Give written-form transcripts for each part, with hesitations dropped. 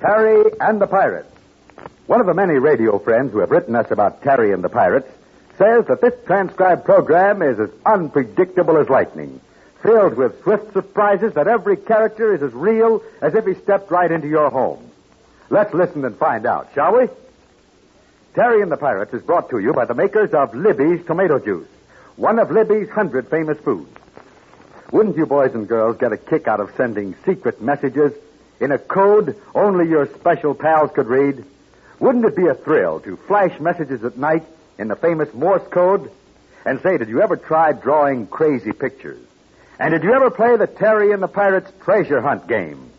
Terry and the Pirates. One of the many radio friends who have written us about Terry and the Pirates says that this transcribed program is as unpredictable as lightning, filled with swift surprises that every character is as real as if he stepped right into your home. Let's listen and find out, shall we? Terry and the Pirates is brought to you by the makers of Libby's Tomato Juice, one of Libby's 100 famous foods. Wouldn't you boys and girls get a kick out of sending secret messages in a code only your special pals could read? Wouldn't it be a thrill to flash messages at night in the famous Morse code? And say, did you ever try drawing crazy pictures? And did you ever play the Terry and the Pirates treasure hunt game?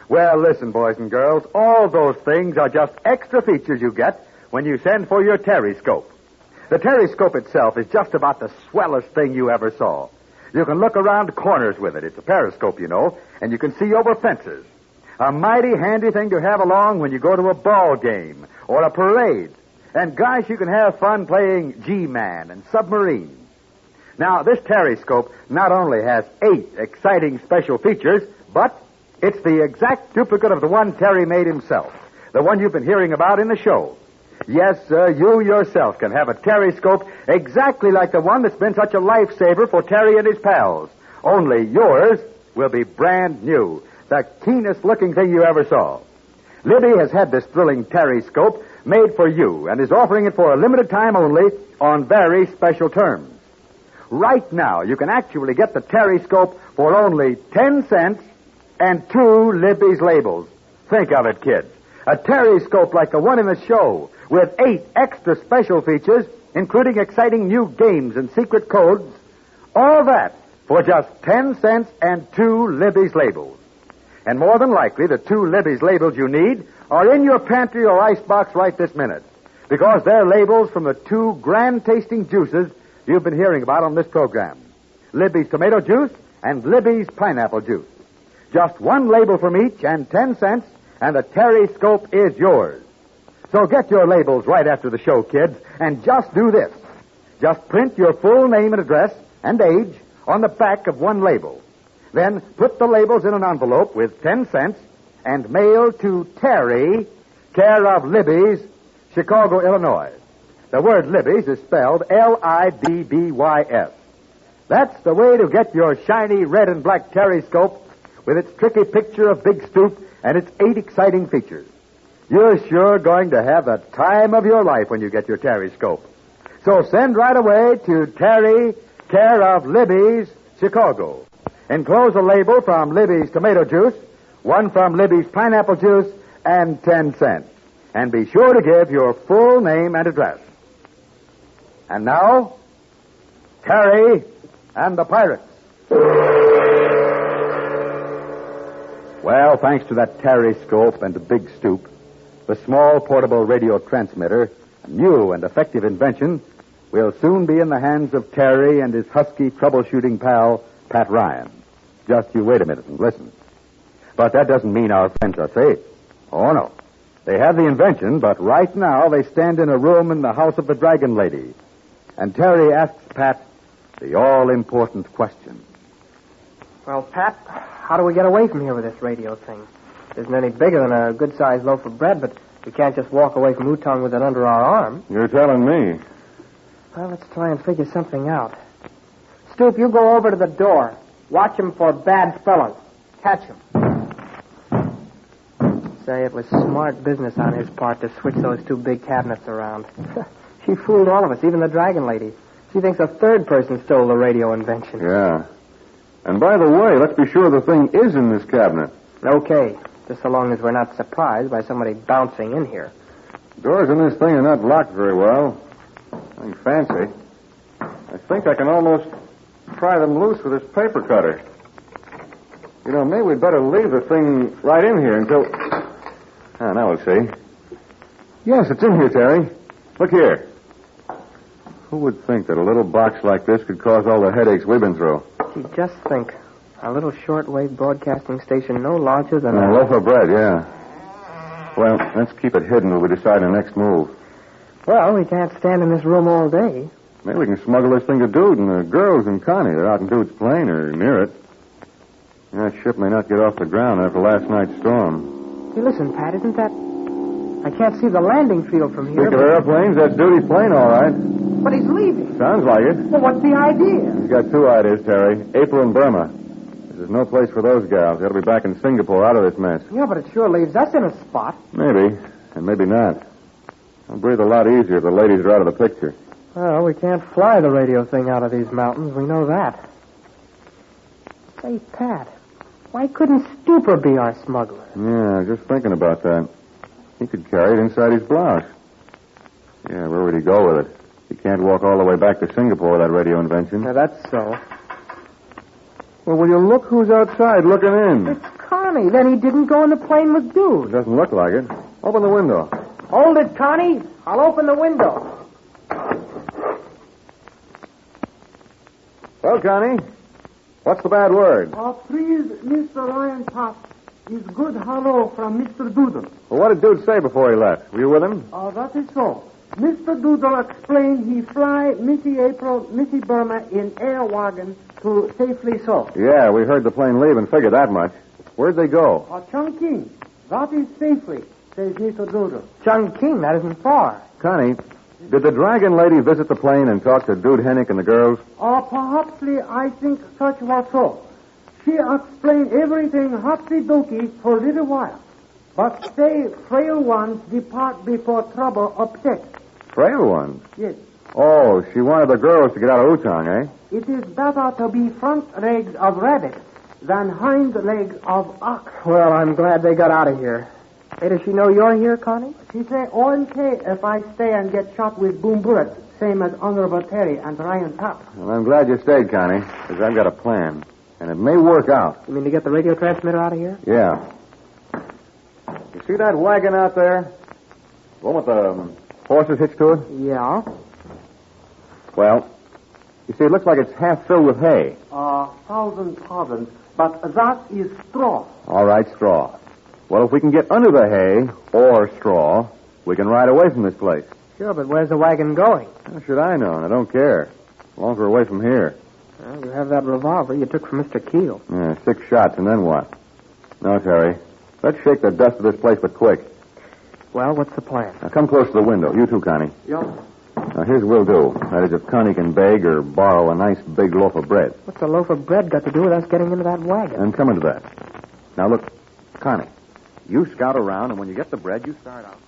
Well, listen, boys and girls, all those things are just extra features you get when you send for your Terryscope. The Terryscope itself is just about the swellest thing you ever saw. You can look around corners with it. It's a periscope, you know, and you can see over fences. A mighty handy thing to have along when you go to a ball game or a parade. And, gosh, you can have fun playing G-Man and submarine. Now, this Terryscope not only has 8 exciting special features, but it's the exact duplicate of the one Terry made himself, the one you've been hearing about in the show. Yes, sir, you yourself can have a Terryscope exactly like the one that's been such a lifesaver for Terry and his pals. Only yours will be brand new, the keenest-looking thing you ever saw. Libby has had this thrilling Terryscope made for you and is offering it for a limited time only on very special terms. Right now, you can actually get the Terryscope for only 10 cents and 2 Libby's labels. Think of it, kids. A Terryscope like the one in the show, with 8 extra special features, including exciting new games and secret codes. All that for just 10 cents and 2 Libby's labels. And more than likely, the 2 Libby's labels you need are in your pantry or icebox right this minute, because they're labels from the 2 grand-tasting juices you've been hearing about on this program. Libby's Tomato Juice and Libby's Pineapple Juice. Just 1 label from each and 10 cents, and the Terryscope is yours. So get your labels right after the show, kids, and just do this. Just print your full name and address and age on the back of 1 label. Then put the labels in an envelope with 10 cents and mail to Terry, care of Libby's, Chicago, Illinois. The word Libby's is spelled L-I-B-B-Y-S. That's the way to get your shiny red and black Terryscope with its tricky picture of Big Stoop and its 8 exciting features. You're sure going to have the time of your life when you get your Terryscope. So send right away to Terry, care of Libby's, Chicago. Enclose a label from Libby's Tomato Juice, 1 from Libby's Pineapple Juice, and 10 cents. And be sure to give your full name and address. And now, Terry and the Pirates. Well, thanks to that Terryscope and the Big Stoop, the small portable radio transmitter, a new and effective invention, will soon be in the hands of Terry and his husky troubleshooting pal, Pat Ryan. Just you wait a minute and listen. But that doesn't mean our friends are safe. Oh, no. They have the invention, but right now they stand in a room in the house of the Dragon Lady. And Terry asks Pat the all-important question. Well, Pat, how do we get away from here with this radio thing? It isn't any bigger than a good-sized loaf of bread, but we can't just walk away from Utong with it under our arm. You're telling me. Well, let's try and figure something out. Stoop, you go over to the door. Watch him for bad fellows. Catch him. Say, it was smart business on his part to switch those 2 big cabinets around. She fooled all of us, even the Dragon Lady. She thinks a third person stole the radio invention. Yeah. And by the way, let's be sure the thing is in this cabinet. Okay, just so long as we're not surprised by somebody bouncing in here. Doors in this thing are not locked very well. Nothing fancy. I think I can almost pry them loose with this paper cutter. You know, maybe we'd better leave the thing right in here until... Ah, now we'll see. Yes, it's in here, Terry. Look here. Who would think that a little box like this could cause all the headaches we've been through? Gee, just think. A little shortwave broadcasting station no larger than a loaf of bread, yeah. Well, let's keep it hidden till we decide the next move. Well, we can't stand in this room all day. Maybe we can smuggle this thing to Dude and the girls and Connie. They're out in Dude's plane or near it. That ship may not get off the ground after last night's storm. Hey, listen, Pat, isn't that... I can't see the landing field from here. Speaking of airplanes, that's Duty's plane, all right. But he's leaving. Sounds like it. Well, what's the idea? He's got two ideas, Terry. April and Burma. There's no place for those gals. They'll be back in Singapore out of this mess. Yeah, but it sure leaves us in a spot. Maybe, and maybe not. I'll breathe a lot easier if the ladies are out of the picture. Well, we can't fly the radio thing out of these mountains. We know that. Say, Pat, why couldn't Stupor be our smuggler? Yeah, I was just thinking about that. He could carry it inside his blouse. Yeah, where would he go with it? He can't walk all the way back to Singapore with that radio invention. Yeah, that's so. Well, will you look who's outside looking in? It's Connie. Then he didn't go in the plane with It Dude. doesn't look like it. Open the window. Hold it, Connie. I'll open the window. Well, Connie, what's the bad word? Please, Mr. Ryan Pop, is good hello from Mr. Doodle. Well, what did Dude say before he left? Were you with him? That is so. Mr. Doodle explained he fly Missy April, Missy Burma in air wagon to safely so. Yeah, we heard the plane leave and figured that much. Where'd they go? Chongqing, that is safely, says Mr. Doodle. Chongqing, that isn't far. Connie, did the Dragon Lady visit the plane and talk to Dude Hennick and the girls? Perhaps I think such was so. She explained everything happy-dokey for a little while. But say frail ones depart before trouble upset. Frail ones? Yes. Oh, she wanted the girls to get out of Utang, eh? It is better to be front legs of rabbit than hind legs of ox. Well, I'm glad they got out of here. Hey, does she know you're here, Connie? She say, okay if I stay and get shot with boom bullets, same as Honorable Terry and Ryan Top. Well, I'm glad you stayed, Connie, because I've got a plan. And it may work out. You mean to get the radio transmitter out of here? Yeah. You see that wagon out there? The one with the horses hitched to it? Yeah. Well, you see, it looks like it's half filled with hay. Thousand pardons, but that is straw. All right, straw. Well, if we can get under the hay or straw, we can ride away from this place. Sure, but where's the wagon going? How should I know? I don't care. As long as we're away from here. Well, you have that revolver you took from Mr. Keel. Yeah, 6 shots, and then what? No, Terry. Let's shake the dust of this place, but quick. Well, what's the plan? Now, come close to the window. You too, Connie. Yeah. Now, here's what we'll do. That is, if Connie can beg or borrow a nice big loaf of bread. What's a loaf of bread got to do with us getting into that wagon? I'm coming to that. Now, look, Connie, you scout around, and when you get the bread, you start out.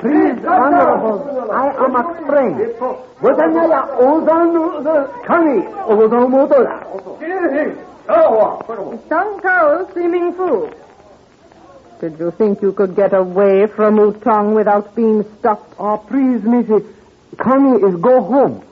Please, Honorable, I am explained. Sung Tao, Swimming Pool. Did you think you could get away from Utong without being stopped? Please, Missy, Connie is go home.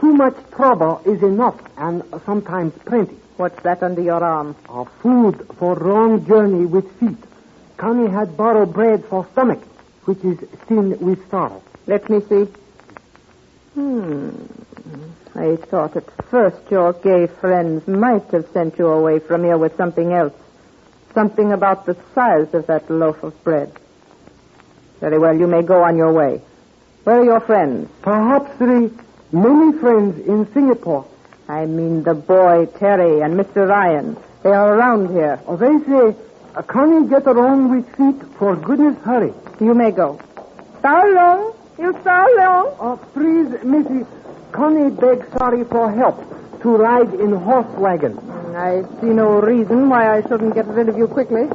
Too much trouble is enough, and sometimes plenty. What's that under your arm? Food for long journey with feet. Connie had borrowed bread for stomach, which is thin with sorrow. Let me see. I thought at first your gay friends might have sent you away from here with something else. Something about the size of that loaf of bread. Very well, you may go on your way. Where are your friends? Perhaps many friends in Singapore. I mean the boy, Terry, and Mr. Ryan. They are around here. They say, Connie get along with feet, for goodness hurry. You may go. So long. You so long. Please, Missy, Connie begs sorry for help to ride in horse wagon. I see no reason why I shouldn't get rid of you quickly.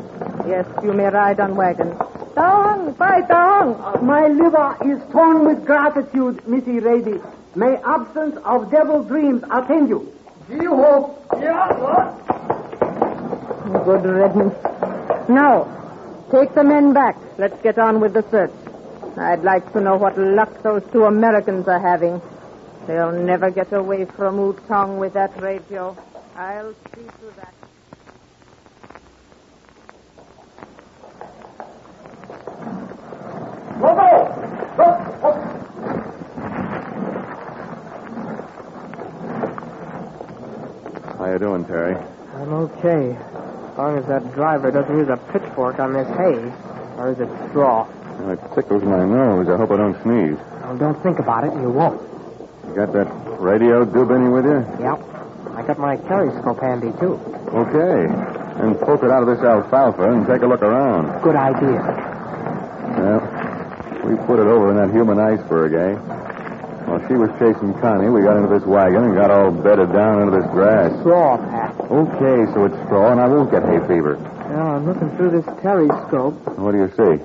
Yes, you may ride on wagon. Down, bye, down. My liver is torn with gratitude, Missy Lady. May absence of devil dreams attend you. See you hope. Good riddance. Now, take the men back. Let's get on with the search. I'd like to know what luck those 2 Americans are having. They'll never get away from Utong with that radio. I'll see to that. How you doing, Terry? I'm okay. As long as that driver doesn't use a pitchfork on this hay. Or is it straw? It tickles my nose. I hope I don't sneeze. Well, don't think about it. You won't. You got that Radio doob any with you? Yep. I got my periscope handy, too. Okay. And poke it out of this alfalfa and take a look around. Good idea. Well, we put it over in that human iceberg, eh? While she was chasing Connie, we got into this wagon and got all bedded down into this grass. Straw, Pat. Okay, so it's straw and I won't get hay fever. Now, I'm looking through this periscope. What do you see?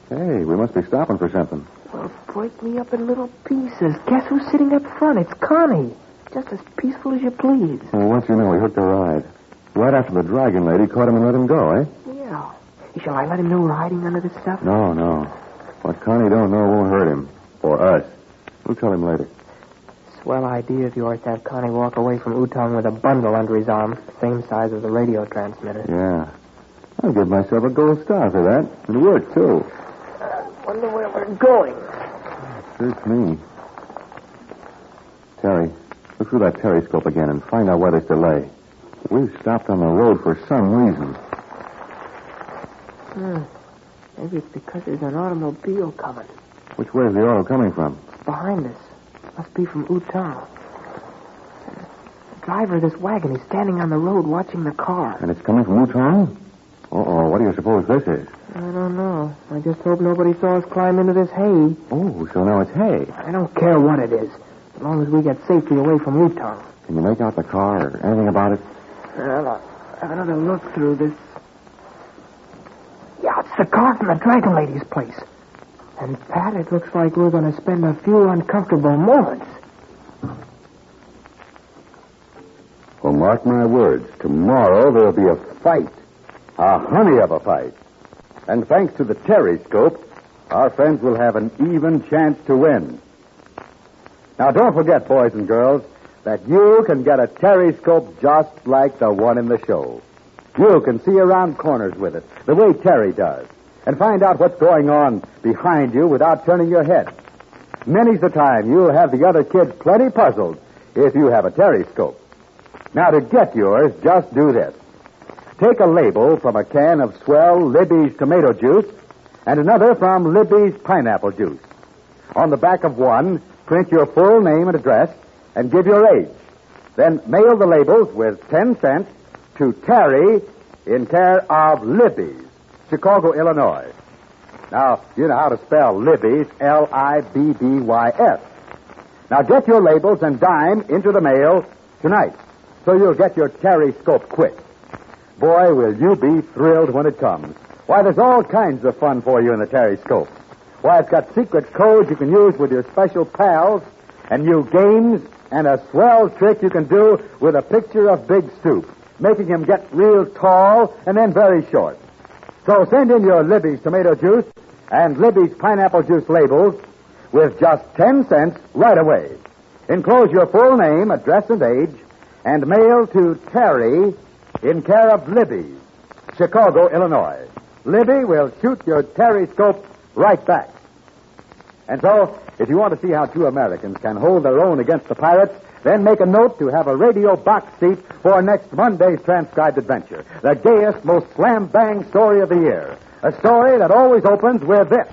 Hey, we must be stopping for something. Well, break me up in little pieces. Guess who's sitting up front? It's Connie. Just as peaceful as you please. Well, once you know, he hooked a ride. Right after the dragon lady caught him and let him go, eh? Yeah. Shall I let him know we're hiding under this stuff? No. What Connie don't know won't hurt him. Or us. We'll tell him later. Swell idea of yours to have Connie walk away from Utong with a bundle under his arm, same size as the radio transmitter. Yeah. I'll give myself a gold star for that. It worked, too. Wonder where we're going. Suits me. Terry, look through that periscope again and find out why this delay. We've stopped on the road for some reason. Maybe it's because there's an automobile coming. Which way is the auto coming from? Behind us. Must be from Utah. The driver of this wagon, he's standing on the road watching the car. And it's coming from Utong? Uh-oh, what do you suppose this is? I don't know. I just hope nobody saw us climb into this hay. Oh, so now it's hay. I don't care what it is, as long as we get safely away from Utah. Can you make out the car or anything about it? Well, I'll have another look through this. Yeah, it's the car from the Dragon Lady's place. And, Pat, it looks like we're going to spend a few uncomfortable moments. Well, mark my words. Tomorrow there'll be a fight. A honey of a fight. And thanks to the Terryscope, our friends will have an even chance to win. Now, don't forget, boys and girls, that you can get a Terryscope just like the one in the show. You can see around corners with it, the way Terry does, and find out what's going on behind you without turning your head. Many's the time you'll have the other kids plenty puzzled if you have a Terryscope. Now, to get yours, just do this. Take a label from a can of swell Libby's tomato juice and another from Libby's pineapple juice. On the back of one, print your full name and address and give your age. Then mail the labels with 10 cents to Terry in care of Libby's, Chicago, Illinois. Now, you know how to spell Libby's, L-I-B-B-Y-S. Now, get your labels and dime into the mail tonight, so you'll get your Terryscope quick. Boy, will you be thrilled when it comes. Why, there's all kinds of fun for you in the Terryscope. Why, it's got secret codes you can use with your special pals, and new games, and a swell trick you can do with a picture of Big Stoop, making him get real tall and then very short. So send in your Libby's tomato juice and Libby's pineapple juice labels with just 10 cents right away. Enclose your full name, address, and age, and mail to Terry in care of Libby's, Chicago, Illinois. Libby will shoot your Terryscope right back. And so, if you want to see how two Americans can hold their own against the pirates, then make a note to have a radio box seat for next Monday's transcribed adventure. The gayest, most slam-bang story of the year. A story that always opens with this.